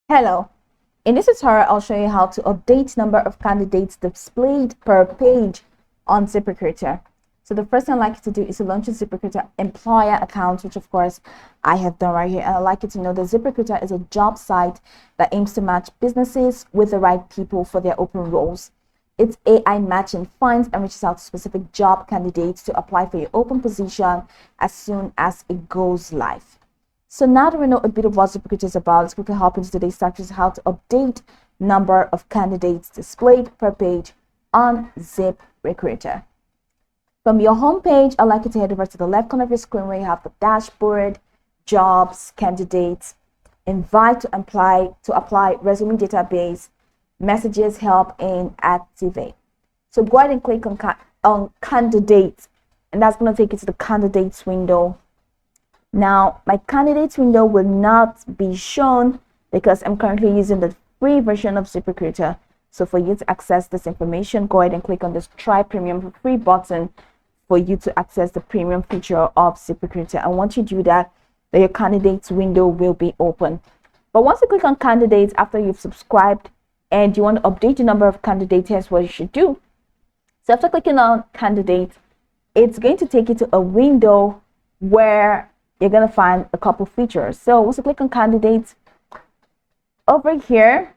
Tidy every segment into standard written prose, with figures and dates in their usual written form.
Hello. In this tutorial, I'll show you how to update number of candidates displayed per page on Ziprecruiter. So the first thing I'd like you to do is to launch a Ziprecruiter employer account, which of course I have done right here. And I'd like you to know that Ziprecruiter is a job site that aims to match businesses with the right people for their open roles. Its AI matching finds and reaches out to specific job candidates to apply for your open position as soon as it goes live. So now that we know a bit of what Ziprecruiter is about, let's quickly hop into today's topic: how to update number of candidates displayed per page on Ziprecruiter. From your home page, I'd like you to head over to the left corner of your screen where you have the dashboard, jobs, candidates, invite to apply, resume database, messages, help, and activate. So go ahead and click on candidates, and that's going to take you to the candidates window. Now, my candidates window will not be shown because I'm currently using the free version of Ziprecruiter. So for you to access this information, go ahead and click on this Try Premium for Free button for you to access the premium feature of Ziprecruiter. And once you do that, then your candidates window will be open. But once you click on candidates after you've subscribed and you want to update the number of candidates, here's what you should do. So after clicking on candidates, it's going to take you to a window where you're going to find a couple features. So once you click on candidates, over here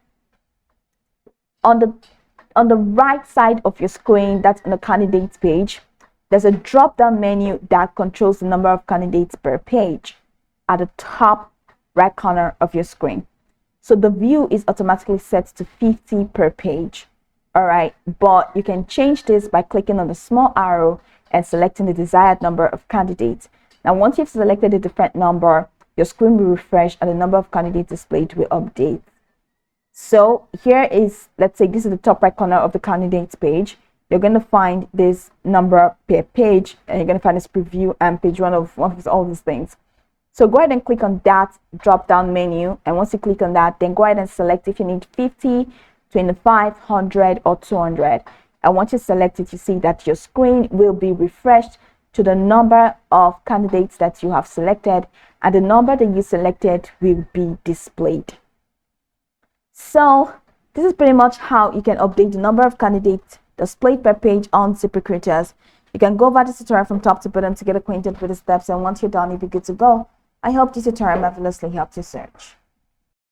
on the right side of your screen, that's on the candidates page, there's a drop down menu that controls the number of candidates per page at the top right corner of your screen. So the view is automatically set to 50 per page. All right, but you can change this by clicking on the small arrow and selecting the desired number of candidates. Now, once you've selected a different number, your screen will refresh and the number of candidates displayed will update. So here is, let's say this is the top right corner of the candidates page. You're going to find this number per page, and you're going to find this preview and page one of all these things. So go ahead and click on that drop down menu. And once you click on that, then go ahead and select if you need 50, 25, 100, or 200. And once you select it, you see that your screen will be refreshed to the number of candidates that you have selected, and the number that you selected will be displayed. So this is pretty much how you can update the number of candidates displayed per page on Ziprecruiter. You can go over this tutorial from top to bottom to get acquainted with the steps, and once you're done, you'll be good to go. I hope this tutorial marvelously helped you search.